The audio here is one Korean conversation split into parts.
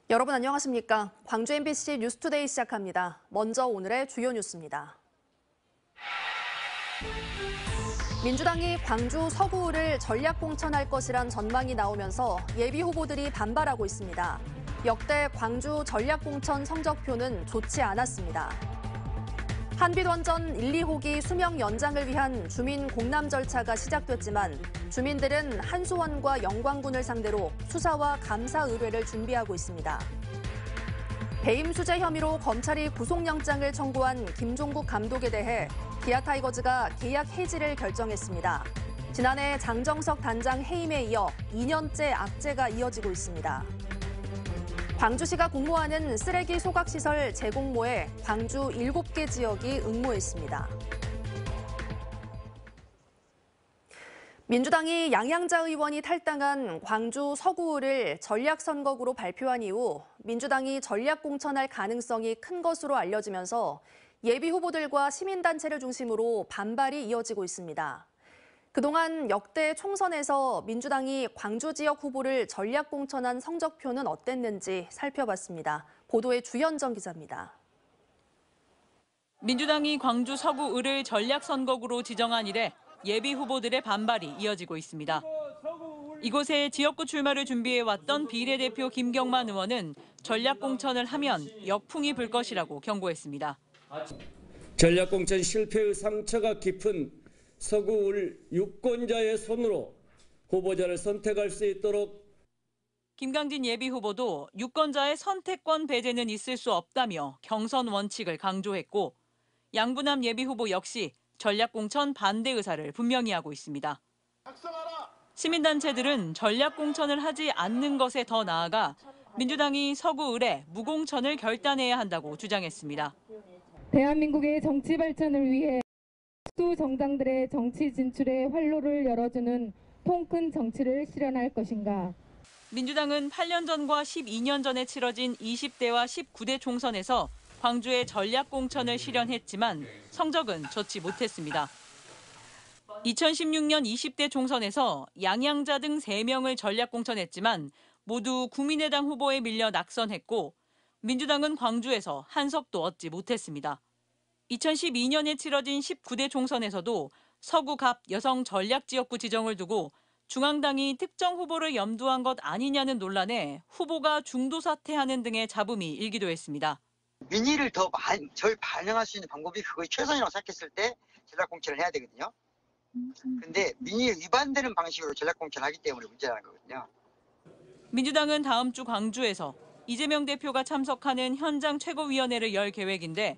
여러분 안녕하십니까? 광주 MBC 뉴스투데이 시작합니다. 먼저 오늘의 주요 뉴스입니다. 민주당이 광주 서구를 전략 공천할 것이란 전망이 나오면서 예비 후보들이 반발하고 있습니다. 역대 광주 전략 공천 성적표는 좋지 않았습니다. 한빛원전 1, 2호기 수명 연장을 위한 주민 공람 절차가 시작됐지만 주민들은 한수원과 영광군을 상대로 수사와 감사 의뢰를 준비하고 있습니다. 배임 수재 혐의로 검찰이 구속영장을 청구한 김종국 감독에 대해 기아 타이거즈가 계약 해지를 결정했습니다. 지난해 장정석 단장 해임에 이어 2년째 악재가 이어지고 있습니다. 광주시가 공모하는 쓰레기 소각시설 재공모에 광주 7개 지역이 응모했습니다. 민주당이 양양자 의원이 탈당한 광주 서구를 전략선거구로 발표한 이후 민주당이 전략 공천할 가능성이 큰 것으로 알려지면서 예비 후보들과 시민단체를 중심으로 반발이 이어지고 있습니다. 그동안 역대 총선에서 민주당이 광주 지역 후보를 전략 공천한 성적표는 어땠는지 살펴봤습니다. 보도에 주현정 기자입니다. 민주당이 광주 서구을을 전략 선거구로 지정한 이래 예비 후보들의 반발이 이어지고 있습니다. 이곳에 지역구 출마를 준비해왔던 비례대표 김경만 의원은 전략 공천을 하면 역풍이 불 것이라고 경고했습니다. 전략 공천 실패의 상처가 깊은 서구을 유권자의 손으로 후보자를 선택할 수 있도록. 김강진 예비 후보도 유권자의 선택권 배제는 있을 수 없다며 경선 원칙을 강조했고 양부남 예비 후보 역시 전략 공천 반대 의사를 분명히 하고 있습니다. 시민단체들은 전략 공천을 하지 않는 것에 더 나아가 민주당이 서구을에 무공천을 결단해야 한다고 주장했습니다. 대한민국의 정치 발전을 위해 수 정당들의 정치 진출에 활로를 열어주는 통큰 정치를 실현할 것인가. 민주당은 8년 전과 12년 전에 치러진 20대와 19대 총선에서 광주의 전략 공천을 실현했지만 성적은 좋지 못했습니다. 2016년 20대 총선에서 양양자 등 3명을 전략 공천했지만 모두 국민의당 후보에 밀려 낙선했고 민주당은 광주에서 한 석도 얻지 못했습니다. 2012년에 치러진 19대 총선에서도 서구갑 여성 전략지역구 지정을 두고 중앙당이 특정 후보를 염두한 것 아니냐는 논란에 후보가 중도 사퇴하는 등의 잡음이 일기도 했습니다. 민의를 더 절 반영할 수 있는 방법이 그것이 최선이라고 생각했을 때 전략 공천을 해야 되거든요. 근데 민의에 위반되는 방식으로 전략 공천을 하기 때문에 문제라는 거거든요. 민주당은 다음 주 광주에서 이재명 대표가 참석하는 현장 최고위원회를 열 계획인데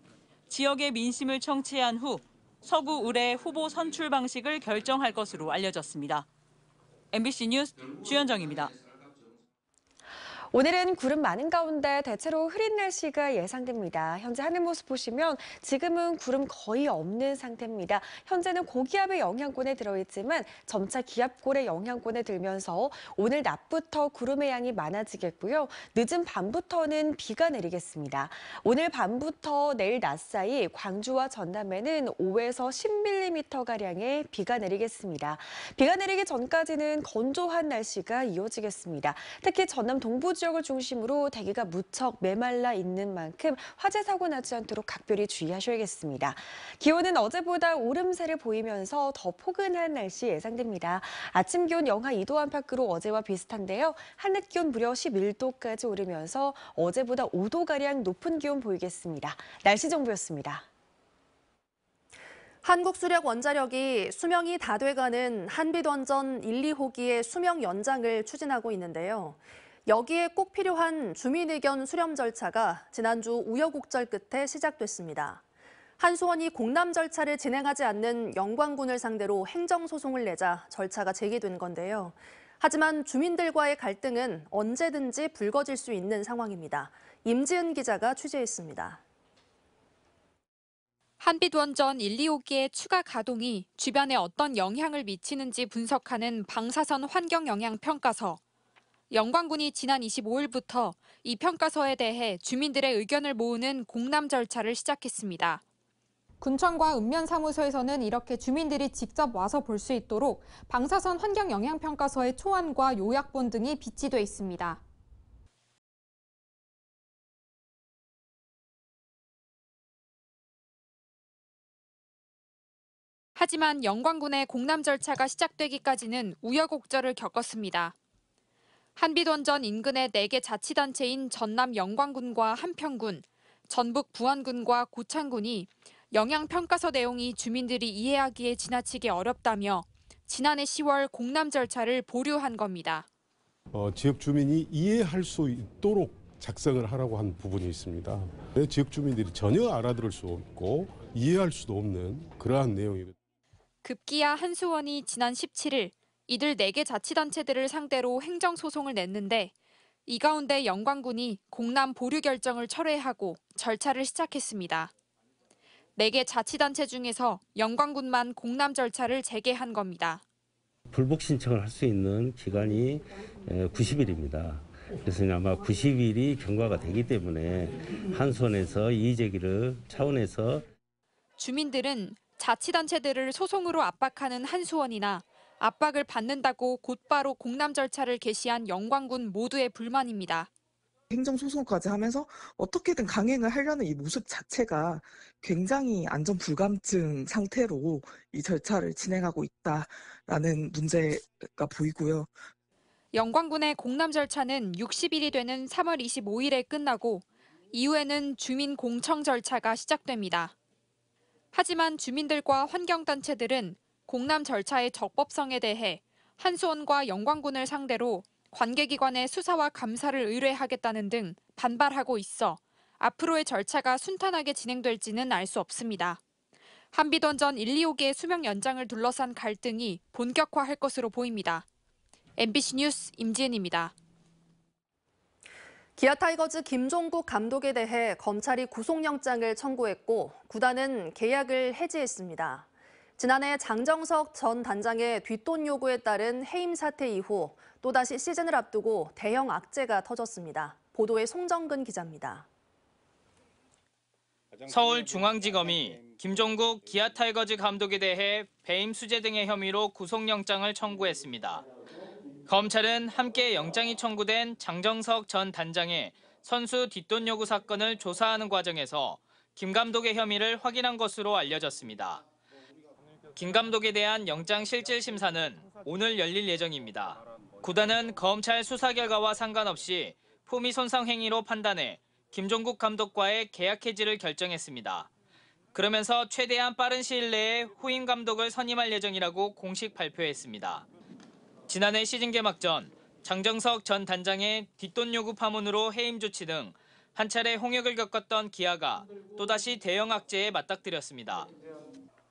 지역의 민심을 청취한 후 서구 의뢰 후보 선출 방식을 결정할 것으로 알려졌습니다. MBC 뉴스 주현정입니다. 오늘은 구름 많은 가운데 대체로 흐린 날씨가 예상됩니다. 현재 하늘 모습 보시면 지금은 구름 거의 없는 상태입니다. 현재는 고기압의 영향권에 들어있지만 점차 기압골의 영향권에 들면서 오늘 낮부터 구름의 양이 많아지겠고요. 늦은 밤부터는 비가 내리겠습니다. 오늘 밤부터 내일 낮 사이 광주와 전남에는 5에서 10mm가량의 비가 내리겠습니다. 비가 내리기 전까지는 건조한 날씨가 이어지겠습니다. 특히 전남 동부 지역을 중심으로 대기가 무척 메말라 있는 만큼 화재 사고 나지 않도록 각별히 주의하셔야겠습니다. 기온은 어제보다 오름세를 보이면서 더 포근한 날씨 예상됩니다. 아침 기온 영하 2도 안팎으로 어제와 비슷한데요. 한낮 기온 무려 11도까지 오르면서 어제보다 5도가량 높은 기온 보이겠습니다. 날씨 정보였습니다. 한국수력원자력이 수명이 다 돼가는 한빛원전 1, 2호기의 수명 연장을 추진하고 있는데요. 여기에 꼭 필요한 주민 의견 수렴 절차가 지난주 우여곡절 끝에 시작됐습니다. 한수원이 공람 절차를 진행하지 않는 영광군을 상대로 행정소송을 내자 절차가 제기된 건데요. 하지만 주민들과의 갈등은 언제든지 불거질 수 있는 상황입니다. 임지은 기자가 취재했습니다. 한빛원전 1, 2호기의 추가 가동이 주변에 어떤 영향을 미치는지 분석하는 방사선 환경영향평가서. 영광군이 지난 25일부터 이 평가서에 대해 주민들의 의견을 모으는 공람 절차를 시작했습니다. 군청과 읍면사무소에서는 이렇게 주민들이 직접 와서 볼 수 있도록 방사선 환경영향평가서의 초안과 요약본 등이 비치돼 있습니다. 하지만 영광군의 공람 절차가 시작되기까지는 우여곡절을 겪었습니다. 한빛원전 인근의 4개 자치단체인 전남 영광군과 한평군, 전북 부안군과 고창군이 영향평가서 내용이 주민들이 이해하기에 지나치게 어렵다며 지난해 10월 공람 절차를 보류한 겁니다. 지역 주민이 이해할 수 있도록 작성을 하라고 한 부분이 있습니다. 지역 주민들이 전혀 알아들을 수 없고 이해할 수도 없는 그러한 내용이거든요. 급기야 한수원이 지난 17일 이들 4개 자치단체들을 상대로 행정소송을 냈는데 이 가운데 영광군이 공람 보류 결정을 철회하고 절차를 시작했습니다. 4개 자치단체 중에서 영광군만 공람 절차를 재개한 겁니다. 불복 신청을 할 수 있는 기간이 90일입니다. 그래서 아마 90일이 경과가 되기 때문에 한수원에서 이의제기를 차원에서 주민들은 자치단체들을 소송으로 압박하는 한수원이나 압박을 받는다고 곧바로 공람 절차를 개시한 영광군 모두의 불만입니다. 행정소송까지 하면서 어떻게든 강행을 하려는 이 모습 자체가 굉장히 안전 불감증 상태로 이 절차를 진행하고 있다라는 문제가 보이고요. 영광군의 공람 절차는 60일이 되는 3월 25일에 끝나고 이후에는 주민 공청 절차가 시작됩니다. 하지만 주민들과 환경단체들은 공람 절차의 적법성에 대해 한수원과 영광군을 상대로 관계기관에 수사와 감사를 의뢰하겠다는 등 반발하고 있어 앞으로의 절차가 순탄하게 진행될지는 알 수 없습니다. 한빛원전 1, 2호기의 수명 연장을 둘러싼 갈등이 본격화할 것으로 보입니다. MBC 뉴스 임지은입니다. 기아 타이거즈 김종국 감독에 대해 검찰이 구속영장을 청구했고 구단은 계약을 해지했습니다. 지난해 장정석 전 단장의 뒷돈 요구에 따른 해임 사태 이후 또다시 시즌을 앞두고 대형 악재가 터졌습니다. 보도에 송정근 기자입니다. 서울중앙지검이 김종국 기아 타이거즈 감독에 대해 배임 수재 등의 혐의로 구속영장을 청구했습니다. 검찰은 함께 영장이 청구된 장정석 전 단장의 선수 뒷돈 요구 사건을 조사하는 과정에서 김 감독의 혐의를 확인한 것으로 알려졌습니다. 김 감독에 대한 영장 실질 심사는 오늘 열릴 예정입니다. 구단은 검찰 수사 결과와 상관없이 품위 손상 행위로 판단해 김종국 감독과의 계약 해지를 결정했습니다. 그러면서 최대한 빠른 시일 내에 후임 감독을 선임할 예정이라고 공식 발표했습니다. 지난해 시즌 개막 전 장정석 전 단장의 뒷돈 요구 파문으로 해임 조치 등 한 차례 홍역을 겪었던 기아가 또다시 대형 악재에 맞닥뜨렸습니다.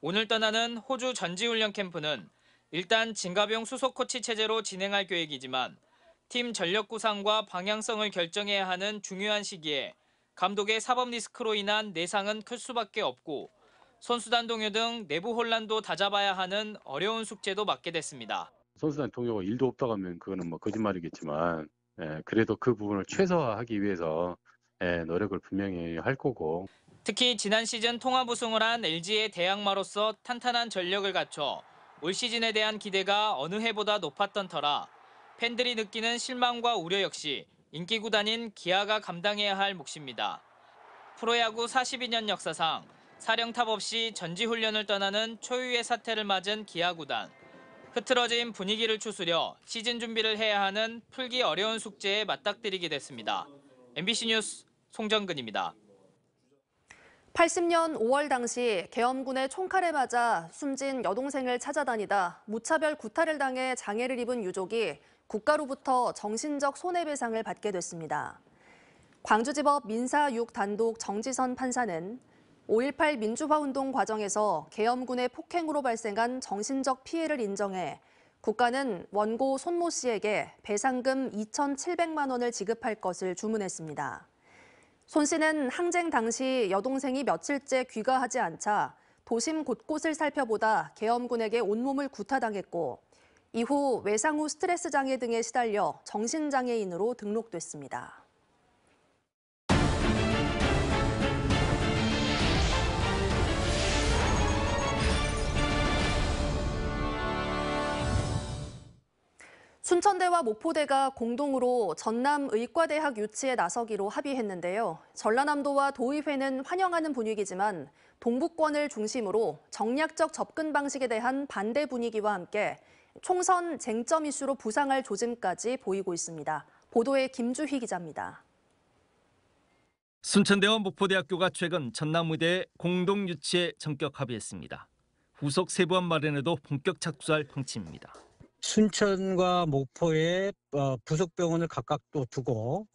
오늘 떠나는 호주 전지훈련 캠프는 일단 진가병 수속 코치 체제로 진행할 계획이지만 팀 전력 구상과 방향성을 결정해야 하는 중요한 시기에 감독의 사법 리스크로 인한 내상은 클 수밖에 없고 선수단 동요 등 내부 혼란도 다잡아야 하는 어려운 숙제도 맡게 됐습니다. 선수단 동요가 1도 없다고 하면 그거는 거짓말이겠지만 그래도 그 부분을 최소화하기 위해서 노력을 분명히 할 거고. 특히 지난 시즌 통합 우승을 한 LG의 대항마로서 탄탄한 전력을 갖춰 올 시즌에 대한 기대가 어느 해보다 높았던 터라 팬들이 느끼는 실망과 우려 역시 인기 구단인 기아가 감당해야 할 몫입니다. 프로야구 42년 역사상 사령탑 없이 전지훈련을 떠나는 초유의 사태를 맞은 기아 구단. 흐트러진 분위기를 추스려 시즌 준비를 해야 하는 풀기 어려운 숙제에 맞닥뜨리게 됐습니다. MBC 뉴스 송정근입니다. 80년 5월 당시 계엄군의 총칼에 맞아 숨진 여동생을 찾아다니다 무차별 구타를 당해 장애를 입은 유족이 국가로부터 정신적 손해배상을 받게 됐습니다. 광주지법 민사 6 단독 정지선 판사는 5.18 민주화운동 과정에서 계엄군의 폭행으로 발생한 정신적 피해를 인정해 국가는 원고 손모 씨에게 배상금 2,700만 원을 지급할 것을 주문했습니다. 손 씨는 항쟁 당시 여동생이 며칠째 귀가하지 않자 도심 곳곳을 살펴보다 계엄군에게 온몸을 구타당했고 이후 외상 후 스트레스 장애 등에 시달려 정신장애인으로 등록됐습니다. 순천대와 목포대가 공동으로 전남의과대학 유치에 나서기로 합의했는데요. 전라남도와 도의회는 환영하는 분위기지만 동북권을 중심으로 정략적 접근 방식에 대한 반대 분위기와 함께 총선 쟁점 이슈로 부상할 조짐까지 보이고 있습니다. 보도에 김주희 기자입니다. 순천대와 목포대학교가 최근 전남의대 공동 유치에 전격 합의했습니다. 후속 세부안 마련에도 본격 착수할 방침입니다. 순천과 목포에 부속병원을 각각 또 두고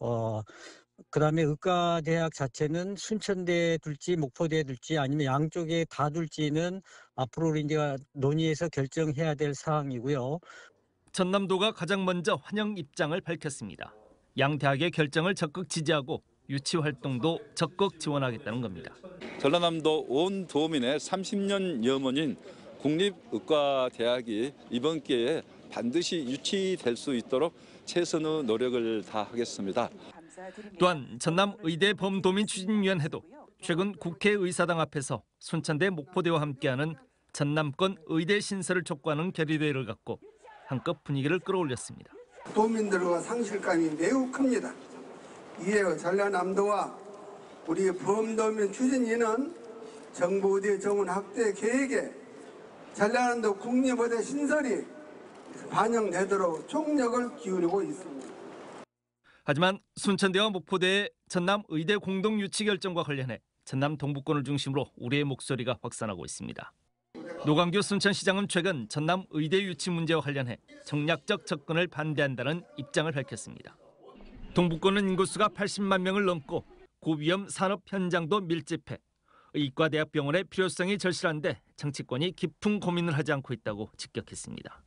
그다음에 의과대학 자체는 순천대에 둘지 목포대에 둘지 아니면 양쪽에 다 둘지는 앞으로 이제 논의해서 결정해야 될 사항이고요. 전남도가 가장 먼저 환영 입장을 밝혔습니다. 양 대학의 결정을 적극 지지하고 유치 활동도 적극 지원하겠다는 겁니다. 전라남도 온 도민의 30년 염원인 국립의과대학이 이번 기회에 반드시 유치될 수 있도록 최선의 노력을 다하겠습니다. 또한 전남의대 범도민추진위원회도 최근 국회의사당 앞에서 순천대 목포대와 함께하는 전남권 의대 신설을 촉구하는 결의대회를 갖고 한껏 분위기를 끌어올렸습니다. 도민들과 상실감이 매우 큽니다. 이에 전라남도와 우리 범도민 추진위는 정부의대 정원 확대 계획에 전라남도 국립의대 신설이 반영되도록 총력을 기울이고 있습니다. 하지만 순천대와 목포대의 전남의대 공동 유치 결정과 관련해 전남 동북권을 중심으로 우려의 목소리가 확산하고 있습니다. 노광규 순천시장은 최근 전남의대 유치 문제와 관련해 정략적 접근을 반대한다는 입장을 밝혔습니다. 동북권은 인구수가 80만 명을 넘고 고위험 산업 현장도 밀집해 의과대학병원의 필요성이 절실한데 정치권이 깊은 고민을 하지 않고 있다고 직격했습니다.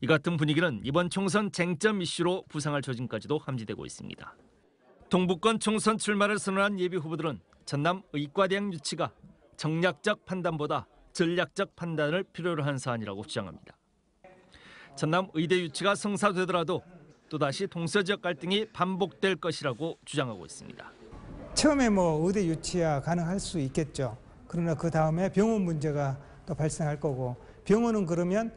이 같은 분위기는 이번 총선 쟁점 이슈로 부상할 조짐까지도 함지되고 있습니다. 동북권 총선 출마를 선언한 예비 후보들은 전남 의과대학 유치가 정략적 판단보다 전략적 판단을 필요로 한 사안이라고 주장합니다. 전남 의대 유치가 성사되더라도 또다시 동서지역 갈등이 반복될 것이라고 주장하고 있습니다. 처음에 의대 유치야 가능할 수 있겠죠. 그러나 그 다음에 병원 문제가 또 발생할 거고, 병원은 그러면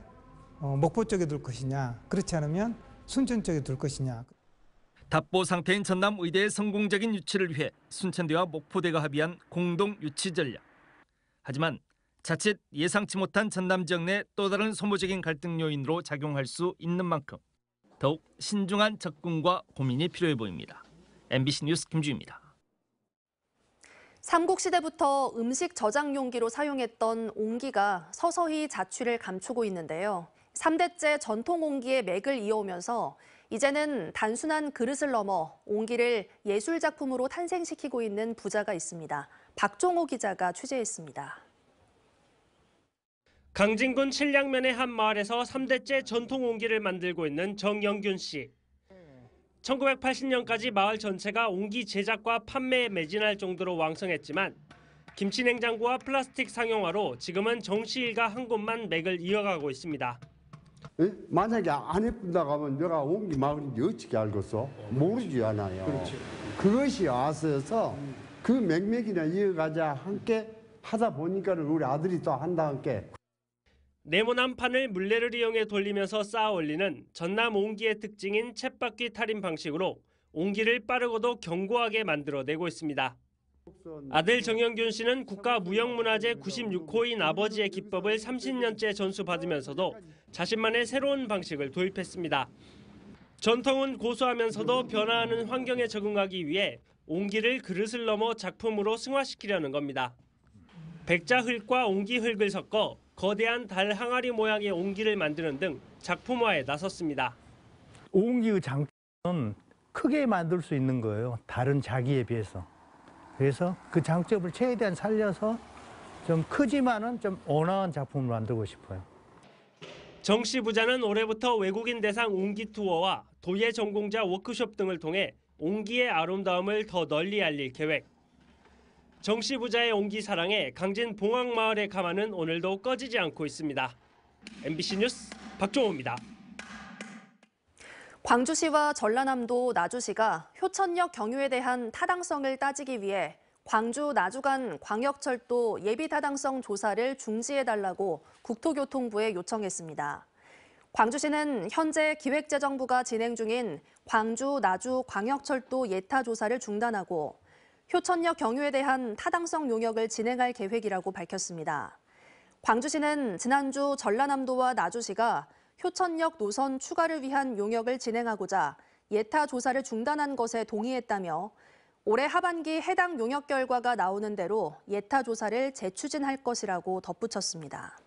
목포 쪽에 둘 것이냐, 그렇지 않으면 순천 쪽에 둘 것이냐. 답보 상태인 전남의대의 성공적인 유치를 위해 순천대와 목포대가 합의한 공동 유치 전략. 하지만 자칫 예상치 못한 전남 지역 내 또 다른 소모적인 갈등 요인으로 작용할 수 있는 만큼 더욱 신중한 접근과 고민이 필요해 보입니다. MBC 뉴스 김주희입니다. 삼국시대부터 음식 저장 용기로 사용했던 옹기가 서서히 자취를 감추고 있는데요. 3대째 전통 옹기의 맥을 이어오면서 이제는 단순한 그릇을 넘어 옹기를 예술 작품으로 탄생시키고 있는 부자가 있습니다. 박종호 기자가 취재했습니다. 강진군 칠량면의 한 마을에서 3대째 전통 옹기를 만들고 있는 정영균 씨. 1980년까지 마을 전체가 옹기 제작과 판매에 매진할 정도로 왕성했지만 김치 냉장고와 플라스틱 상용화로 지금은 정 씨 일가 한 곳만 맥을 이어가고 있습니다. 만약에 안 예쁜다고 하면 내가 옹기 마을인지 어떻게 알겠어? 모르지 않아요. 그렇지. 그것이 와서서 그 맥맥이나 이어가자 함께 하다 보니까 우리 아들이 또 한다 함께. 네모난 판을 물레를 이용해 돌리면서 쌓아 올리는 전남 옹기의 특징인 쳇바퀴 탈인 방식으로 옹기를 빠르고도 견고하게 만들어내고 있습니다. 아들 정영균 씨는 국가무형문화재 96호인 아버지의 기법을 30년째 전수받으면서도 자신만의 새로운 방식을 도입했습니다. 전통은 고수하면서도 변화하는 환경에 적응하기 위해 옹기를 그릇을 넘어 작품으로 승화시키려는 겁니다. 백자 흙과 옹기 흙을 섞어 거대한 달 항아리 모양의 옹기를 만드는 등 작품화에 나섰습니다. 옹기의 장점은 크게 만들 수 있는 거예요. 다른 자기에 비해서. 그래서 그 장점을 최대한 살려서 좀 크지만은 좀 온화한 작품을 만들고 싶어요. 정 씨 부자는 올해부터 외국인 대상 옹기 투어와 도예 전공자 워크숍 등을 통해 옹기의 아름다움을 더 널리 알릴 계획. 정 씨 부자의 옹기 사랑에 강진 봉황마을의 가마는 오늘도 꺼지지 않고 있습니다. MBC 뉴스 박종호입니다. 광주시와 전라남도 나주시가 효천역 경유에 대한 타당성을 따지기 위해 광주 나주 간 광역철도 예비타당성 조사를 중지해달라고 국토교통부에 요청했습니다. 광주시는 현재 기획재정부가 진행 중인 광주 나주 광역철도 예타 조사를 중단하고 효천역 경유에 대한 타당성 용역을 진행할 계획이라고 밝혔습니다. 광주시는 지난주 전라남도와 나주시가 효천역 노선 추가를 위한 용역을 진행하고자 예타 조사를 중단한 것에 동의했다며 올해 하반기 해당 용역 결과가 나오는 대로 예타 조사를 재추진할 것이라고 덧붙였습니다.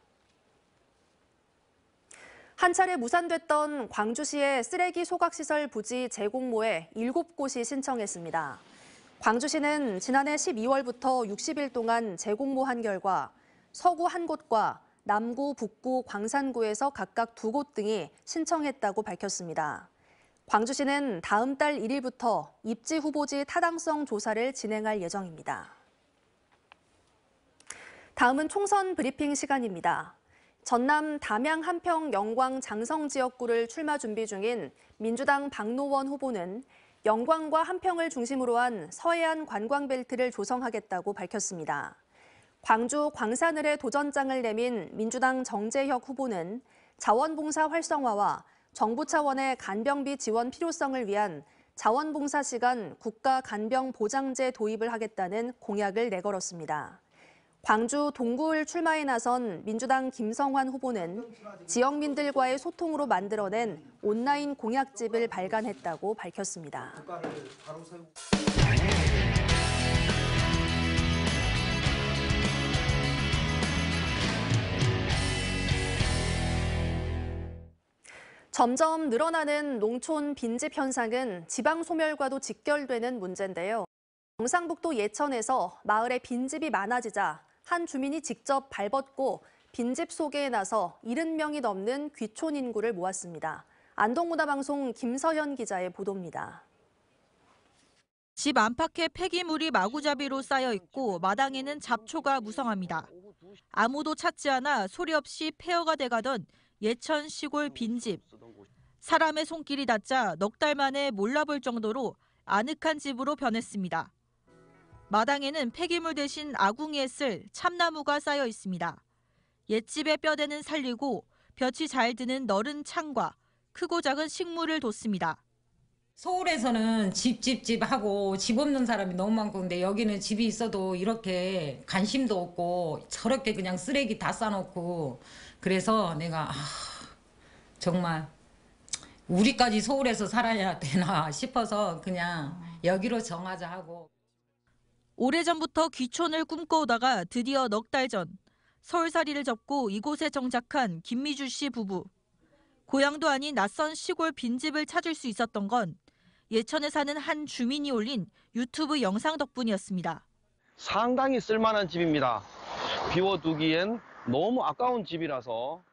한 차례 무산됐던 광주시의 쓰레기 소각시설 부지 재공모에 7곳이 신청했습니다. 광주시는 지난해 12월부터 60일 동안 재공모한 결과 서구 1곳과 남구, 북구, 광산구에서 각각 2곳 등이 신청했다고 밝혔습니다. 광주시는 다음 달 1일부터 입지 후보지 타당성 조사를 진행할 예정입니다. 다음은 총선 브리핑 시간입니다. 전남 담양 한평 영광 장성 지역구를 출마 준비 중인 민주당 박노원 후보는 영광과 한평을 중심으로 한 서해안 관광벨트를 조성하겠다고 밝혔습니다. 광주 광산을에 도전장을 내민 민주당 정재혁 후보는 자원봉사 활성화와 정부 차원의 간병비 지원 필요성을 위한 자원봉사 시간 국가 간병보장제 도입을 하겠다는 공약을 내걸었습니다. 광주 동구을 출마에 나선 민주당 김성환 후보는 지역민들과의 소통으로 만들어낸 온라인 공약집을 발간했다고 밝혔습니다. 점점 늘어나는 농촌 빈집 현상은 지방 소멸과도 직결되는 문제인데요. 경상북도 예천에서 마을에 빈집이 많아지자 한 주민이 직접 발벗고 빈집 소개에 나서 70명이 넘는 귀촌 인구를 모았습니다. 안동문화방송 김서현 기자의 보도입니다. 집 안팎에 폐기물이 마구잡이로 쌓여 있고 마당에는 잡초가 무성합니다. 아무도 찾지 않아 소리 없이 폐허가 돼가던 예천 시골 빈집. 사람의 손길이 닿자 넉 달 만에 몰라볼 정도로 아늑한 집으로 변했습니다. 마당에는 폐기물 대신 아궁이에 쓸 참나무가 쌓여 있습니다. 옛집의 뼈대는 살리고 볕이 잘 드는 너른 창과 크고 작은 식물을 뒀습니다. 서울에서는 집 하고 집 없는 사람이 너무 많고 근데 여기는 집이 있어도 이렇게 관심도 없고 저렇게 그냥 쓰레기 다 싸놓고 그래서 내가 정말 우리까지 서울에서 살아야 되나 싶어서 그냥 여기로 정하자 하고. 오래전부터 귀촌을 꿈꿔오다가 드디어 넉 달 전 서울살이를 접고 이곳에 정착한 김미주 씨 부부. 고향도 아닌 낯선 시골 빈집을 찾을 수 있었던 건 예천에 사는 한 주민이 올린 유튜브 영상 덕분이었습니다. 상당히 쓸만한 집입니다. 비워두기엔 너무 아까운 집이라서.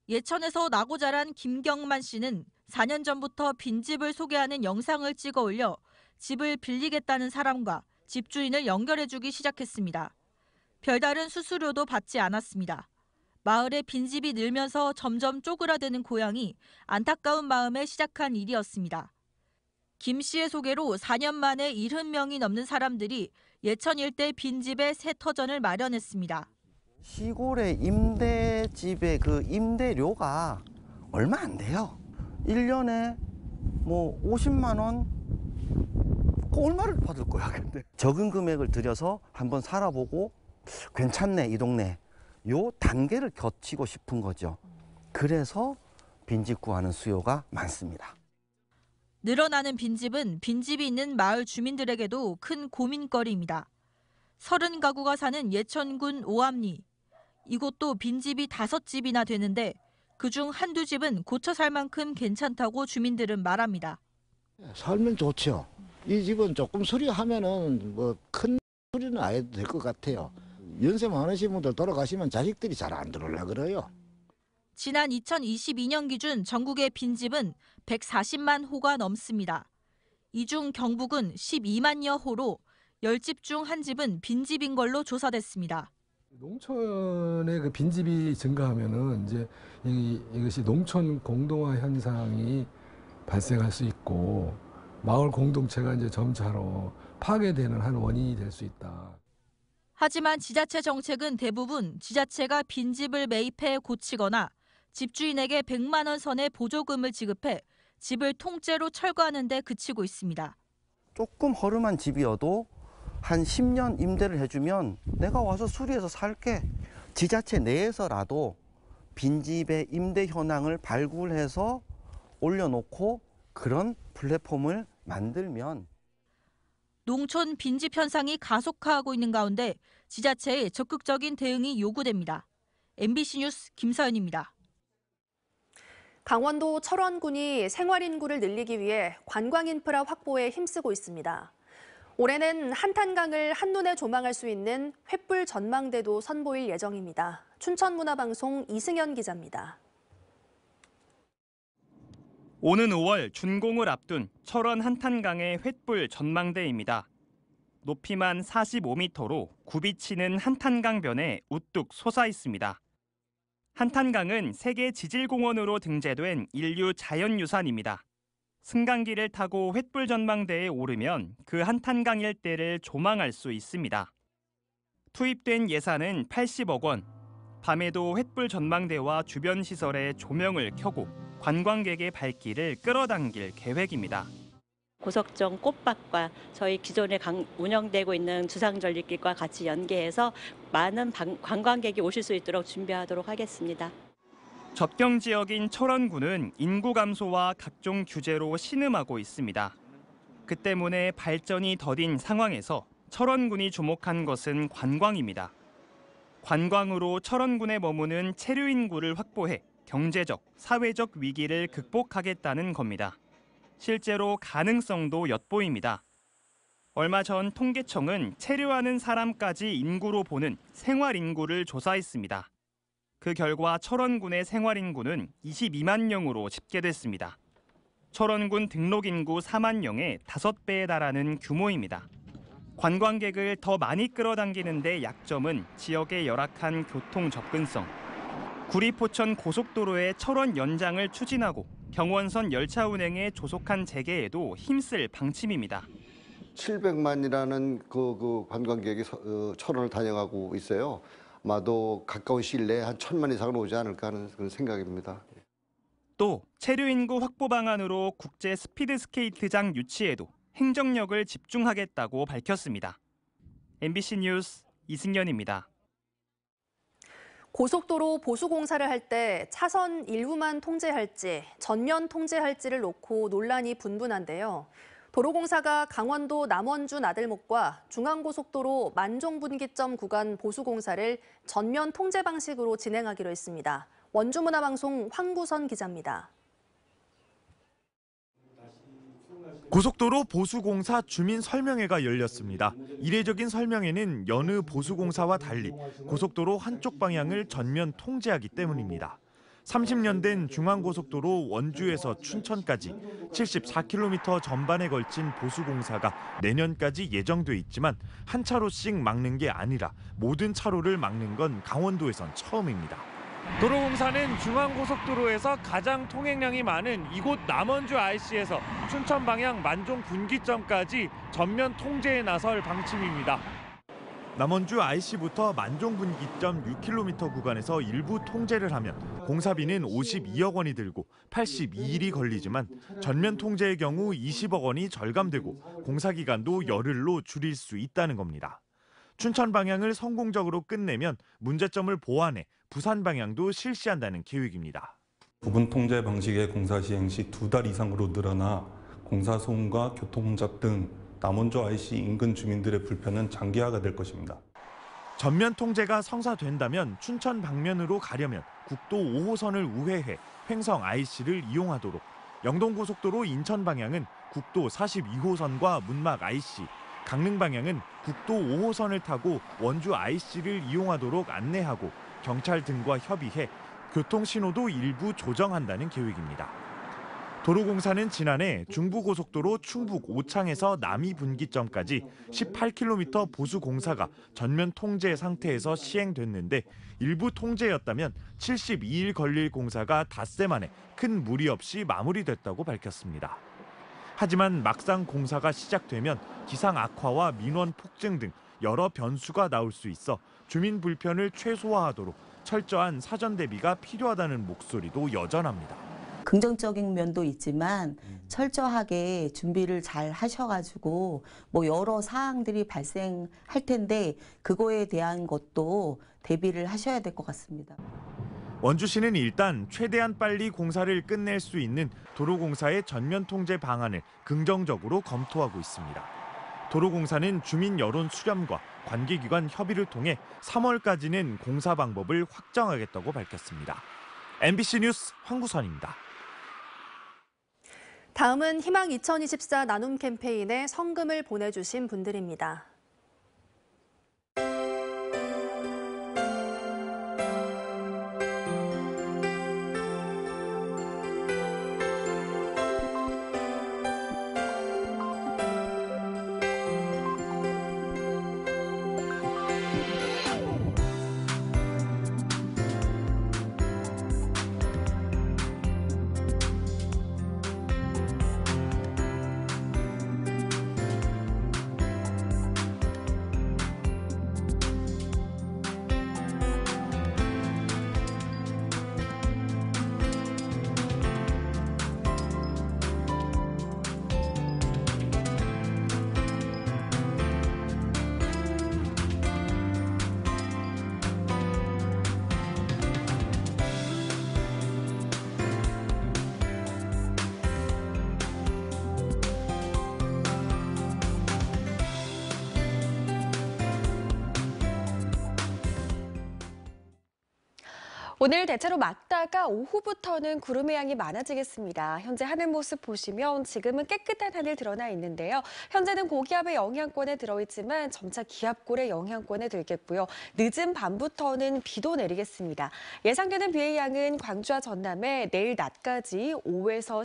예천에서 나고 자란 김경만 씨는 4년 전부터 빈집을 소개하는 영상을 찍어 올려 집을 빌리겠다는 사람과 집주인을 연결해주기 시작했습니다. 별다른 수수료도 받지 않았습니다. 마을에 빈집이 늘면서 점점 쪼그라드는 고향이 안타까운 마음에 시작한 일이었습니다. 김 씨의 소개로 4년 만에 70명이 넘는 사람들이 예천 일대 빈집에 새 터전을 마련했습니다. 시골의 임대집의 그 임대료가 얼마 안 돼요. 1년에 뭐 50만 원? 얼마를 받을 거야, 근데. 적은 금액을 들여서 한번 살아보고 괜찮네, 이 동네. 요 단계를 거치고 싶은 거죠. 그래서 빈집 구하는 수요가 많습니다. 늘어나는 빈집은 빈집이 있는 마을 주민들에게도 큰 고민거리입니다. 30가구가 사는 예천군 오암리. 이곳도 빈집이 5집이나 되는데 그중 한두 집은 고쳐 살 만큼 괜찮다고 주민들은 말합니다. 살면 좋죠. 이 집은 조금 수리하면은 뭐 큰 수리는 안 해도 될 것 같아요. 연세 많으신 분들 돌아가시면 자식들이 잘 안 들어오려고 그래요. 지난 2022년 기준 전국의 빈집은 140만 호가 넘습니다. 이 중 경북은 12만여 호로 10집 중 한 집은 빈집인 걸로 조사됐습니다. 농촌의 그 빈집이 증가하면은 이제 이것이 농촌 공동화 현상이 발생할 수 있고 마을 공동체가 이제 점차로 파괴되는 한 원인이 될 수 있다. 하지만 지자체 정책은 대부분 지자체가 빈집을 매입해 고치거나 집주인에게 100만 원 선의 보조금을 지급해 집을 통째로 철거하는 데 그치고 있습니다. 조금 허름한 집이어도 한 10년 임대를 해주면 내가 와서 수리해서 살게. 지자체 내에서라도 빈집의 임대 현황을 발굴해서 올려놓고 그런 플랫폼을 만들면. 농촌 빈집 현상이 가속화하고 있는 가운데 지자체의 적극적인 대응이 요구됩니다. MBC 뉴스 김서연입니다. 강원도 철원군이 생활인구를 늘리기 위해 관광인프라 확보에 힘쓰고 있습니다. 올해는 한탄강을 한눈에 조망할 수 있는 횃불 전망대도 선보일 예정입니다. 춘천문화방송 이승현 기자입니다. 오는 5월 준공을 앞둔 철원 한탄강의 횃불 전망대입니다. 높이만 45m로 굽이치는 한탄강변에 우뚝 솟아 있습니다. 한탄강은 세계 지질공원으로 등재된 인류 자연유산입니다. 승강기를 타고 횃불 전망대에 오르면 그 한탄강 일대를 조망할 수 있습니다. 투입된 예산은 80억 원. 밤에도 횃불 전망대와 주변 시설에 조명을 켜고 관광객의 발길을 끌어당길 계획입니다. 고석정 꽃밭과 저희 기존에 운영되고 있는 주상절리길과 같이 연계해서 많은 관광객이 오실 수 있도록 준비하도록 하겠습니다. 접경 지역인 철원군은 인구 감소와 각종 규제로 신음하고 있습니다. 그 때문에 발전이 더딘 상황에서 철원군이 주목한 것은 관광입니다. 관광으로 철원군에 머무는 체류 인구를 확보해 경제적, 사회적 위기를 극복하겠다는 겁니다. 실제로 가능성도 엿보입니다. 얼마 전 통계청은 체류하는 사람까지 인구로 보는 생활인구를 조사했습니다. 그 결과 철원군의 생활인구는 22만 명으로 집계됐습니다. 철원군 등록인구 4만 명의 5배에 달하는 규모입니다. 관광객을 더 많이 끌어당기는 데 약점은 지역의 열악한 교통 접근성. 구리포천 고속도로의 철원 연장을 추진하고 경원선 열차 운행의 조속한 재개에도 힘쓸 방침입니다. 700만이라는 그 관광객이 철원을 다녀가고 있어요. 아마도 가까운 시일 내에 한 1,000만 이상은 오지 않을까 하는 그런 생각입니다. 또 체류 인구 확보 방안으로 국제 스피드 스케이트장 유치에도 행정력을 집중하겠다고 밝혔습니다. MBC 뉴스 이승현입니다. 고속도로 보수공사를 할 때 차선 일부만 통제할지 전면 통제할지를 놓고 논란이 분분한데요. 도로공사가 강원도 남원주 나들목과 중앙고속도로 만종분기점 구간 보수공사를 전면 통제 방식으로 진행하기로 했습니다. 원주문화방송 황구선 기자입니다. 고속도로 보수공사 주민설명회가 열렸습니다. 이례적인 설명회는 여느 보수공사와 달리 고속도로 한쪽 방향을 전면 통제하기 때문입니다. 30년 된 중앙고속도로 원주에서 춘천까지 74km 전반에 걸친 보수공사가 내년까지 예정돼 있지만 한 차로씩 막는 게 아니라 모든 차로를 막는 건 강원도에선 처음입니다. 도로공사는 중앙고속도로에서 가장 통행량이 많은 이곳 남원주 IC에서 춘천 방향 만종 분기점까지 전면 통제에 나설 방침입니다. 남원주 IC부터 만종 분기점 6km 구간에서 일부 통제를 하면 공사비는 52억 원이 들고 82일이 걸리지만 전면 통제의 경우 20억 원이 절감되고 공사 기간도 열흘로 줄일 수 있다는 겁니다. 춘천 방향을 성공적으로 끝내면 문제점을 보완해 부산 방향도 실시한다는 계획입니다. 부분 통제 방식의 공사 시행 시 2달 이상으로 늘어나 공사 소음과 교통 혼잡 등 남원주 IC 인근 주민들의 불편은 장기화가 될 것입니다. 전면 통제가 성사된다면 춘천 방면으로 가려면 국도 5호선을 우회해 횡성 IC를 이용하도록, 영동고속도로 인천 방향은 국도 42호선과 문막 IC, 강릉 방향은 국도 5호선을 타고 원주 IC를 이용하도록 안내하고 경찰 등과 협의해 교통신호도 일부 조정한다는 계획입니다. 도로공사는 지난해 중부고속도로 충북 오창에서 남이 분기점까지 18km 보수 공사가 전면 통제 상태에서 시행됐는데 일부 통제였다면 72일 걸릴 공사가 닷새 만에 큰 무리 없이 마무리됐다고 밝혔습니다. 하지만 막상 공사가 시작되면 기상 악화와 민원 폭증 등 여러 변수가 나올 수 있어 주민 불편을 최소화하도록 철저한 사전 대비가 필요하다는 목소리도 여전합니다. 긍정적인 면도 있지만 철저하게 준비를 잘 하셔가지고 뭐 여러 사항들이 발생할 텐데 그거에 대한 것도 대비를 하셔야 될 것 같습니다. 원주시는 일단 최대한 빨리 공사를 끝낼 수 있는 도로공사의 전면 통제 방안을 긍정적으로 검토하고 있습니다. 도로공사는 주민 여론 수렴과 관계기관 협의를 통해 3월까지는 공사 방법을 확정하겠다고 밝혔습니다. MBC 뉴스 황구선입니다. 다음은 희망 2024 나눔 캠페인에 성금을 보내주신 분들입니다. 오늘 대체로 맑다가 오후부터는 구름의 양이 많아지겠습니다. 현재 하늘 모습 보시면 지금은 깨끗한 하늘 드러나 있는데요. 현재는 고기압의 영향권에 들어있지만 점차 기압골의 영향권에 들겠고요. 늦은 밤부터는 비도 내리겠습니다. 예상되는 비의 양은 광주와 전남에 내일 낮까지 5에서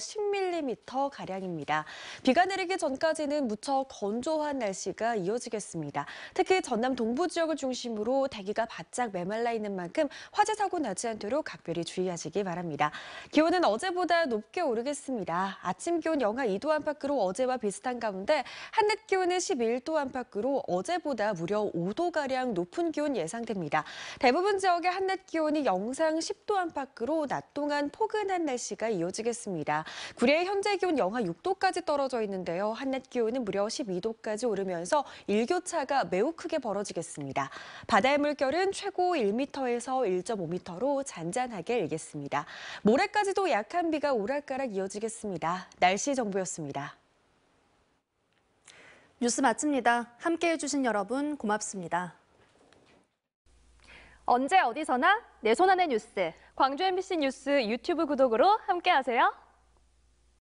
10mm가량입니다. 비가 내리기 전까지는 무척 건조한 날씨가 이어지겠습니다. 특히 전남 동부 지역을 중심으로 대기가 바짝 메말라 있는 만큼 화재 사고 나지 않도록 각별히 주의하시기 바랍니다. 기온은 어제보다 높게 오르겠습니다. 아침 기온 영하 2도 안팎으로 어제와 비슷한 가운데 한낮 기온은 11도 안팎으로 어제보다 무려 5도가량 높은 기온 예상됩니다. 대부분 지역의 한낮 기온이 영상 10도 안팎으로 낮 동안 포근한 날씨가 이어지겠습니다. 구례의 현재 기온 영하 6도까지 떨어져 있는데요. 한낮 기온은 무려 12도까지 오르면서 일교차가 매우 크게 벌어지겠습니다. 바다의 물결은 최고 1m에서 1.5m로 잔잔하게 일겠습니다. 모레까지도 약한 비가 오락가락 이어지겠습니다. 날씨 정보였습니다. 뉴스 마칩니다. 함께해 주신 여러분 고맙습니다. 언제 어디서나 내 손 안의 뉴스. 광주 MBC 뉴스 유튜브 구독으로 함께하세요.